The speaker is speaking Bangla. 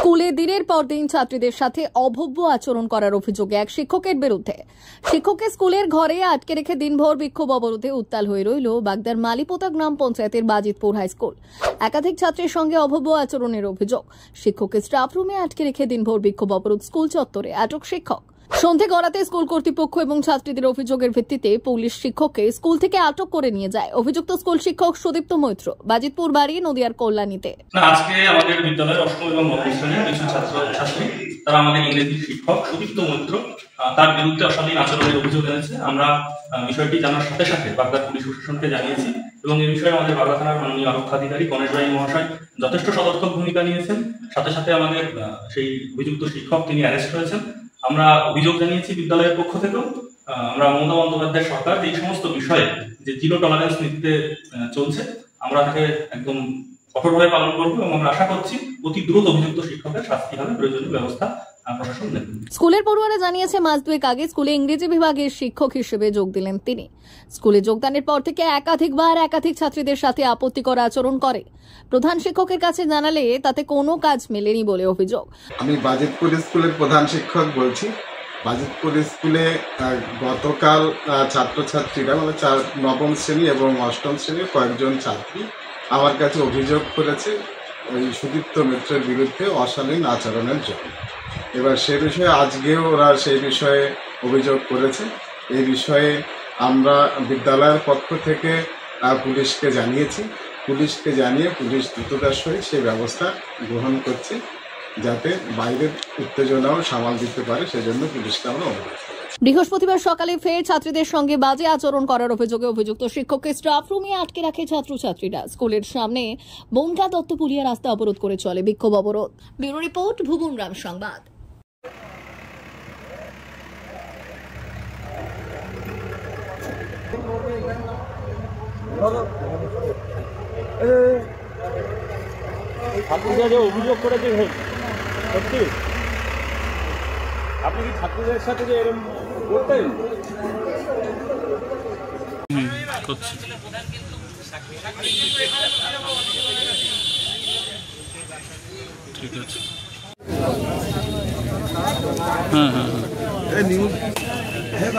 স্কুলে দিনের পর দিন ছাত্রীদের সাথে অভব্য আচরণ করার অভিযোগে এক শিক্ষকের বিরুদ্ধে শিক্ষককে স্কুলের ঘরে আটকে রেখে দিনভর বিক্ষোভ অবরোধে উত্তাল হয়ে রইল বাগদার মালিপোতা গ্রাম পঞ্চায়েতের বাজিতপুর হাই স্কুল। একাধিক ছাত্রীর সঙ্গে অভব্য আচরণের অভিযোগ। শিক্ষককে স্টাফ রুমে আটকে রেখে দিনভর বিক্ষোভ অবরোধ, স্কুল চত্বরে আটক শিক্ষক। সন্ধে গড়াতে স্কুল কর্তৃপক্ষ এবং ছাত্রীদের অভিযোগের ভিত্তিতে পুলিশ শিক্ষককে স্কুল থেকে আটক করে নিয়ে যায়। অভিযুক্ত স্কুল শিক্ষক সুদীপ্ত মৈত্র, বাজিতপুর বাড়ি, নদিয়ার কল্যাণীতে। আজকে আমাদের বিদ্যালয়ের অষ্টম এবং নবম শ্রেণীর কিছু ছাত্রছাত্রী তারা আমাদের ইংরেজি শিক্ষক সুদীপ্ত মৈত্র তার বিরুদ্ধে অশালীন আচরণের অভিযোগ এনেছে। আমরা বিষয়টি জানার সাথে সাথে বাগদা পুলিশ প্রশাসনকে জানিয়েছি এবং এই বিষয়ে আমাদের বাগদা থানার মাননীয় আরক্ষাধিকারী গণেশ ভাই মহাশয় যথেষ্ট সদর্থক ভূমিকা নিয়েছেন। সাথে সাথে আমাদের সেই অভিযুক্ত শিক্ষক তিনি অ্যারেস্ট হয়েছেন। আমরা অভিযোগ জানিয়েছি বিদ্যালয়ের পক্ষ থেকেও। আমরা মমতা বন্দ্যোপাধ্যায় সরকার এই সমস্ত বিষয়ে যে জিরো টলারেন্স নীতিতে চলছে, আমরা তাকে একদম কঠোরভাবে পালন করবো এবং আমরা আশা করছি অতি দ্রুত অভিযুক্ত শিক্ষকের শাস্তি হবে, প্রয়োজনীয় ব্যবস্থা প্রশাসন নেবে। স্কুলের পড়ুয়ারা জানিয়েছে, মাস দুয়েক আগে স্কুলে ইংরেজি বিভাগের শিক্ষক হিসেবে যোগ দিলেন তিনি। স্কুলে যোগদানের পর থেকে একাধিক ছাত্রীদের সাথে আপত্তিকর আচরণ করে। প্রধান শিক্ষকের কাছে জানালে তাতে কোনো কাজ মেলেনি বলে অভিযোগ। আমি বাজিতপুর স্কুলের প্রধান শিক্ষক বলছি। বাজিতপুর স্কুলে গতকাল ছাত্রছাত্রীরা মানে নবম শ্রেণী এবং অষ্টম শ্রেণীর কয়েকজন ছাত্রী আমার কাছে অভিযোগ করেছে ওই সুদীপ্ত মিত্রের বিরুদ্ধে অশালীন আচরণের জন্য। এবার সে বিষয়ে আজকেও ওরা সেই বিষয়ে অভিযোগ করেছে। এই বিষয়ে আমরা বিদ্যালয়ের পক্ষ থেকে পুলিশকে জানিয়েছি। পুলিশকে জানিয়ে পুলিশ দ্রুততার সহিত সেই ব্যবস্থা গ্রহণ করছে যাতে বাইরের উত্তেজনাও সামাল দিতে পারে, সেজন্য পুলিশকে আমরা অনুরোধ করেছি। বৃহস্পতিবার সকালে ফের ছাত্রীদের সঙ্গে বাজে আচরণ করার অভিযোগে অভিযুক্ত শিক্ষককে স্টাফ রুমে আটকে রাখে ছাত্রছাত্রীরা। স্কুলের সামনে বনগা দত্তপুলিয়া রাস্তা অবরোধ করে চলে বিক্ষোভ অবরোধ। ব্যুরো রিপোর্ট, ভুবন রাম সংবাদ। ছাত্রীরা যে অভিযোগ করেছে সত্যি, আপনি কি ছাত্রীদের সাথে যে এরকম করতেন? ঠিক আছে। হ্যাঁ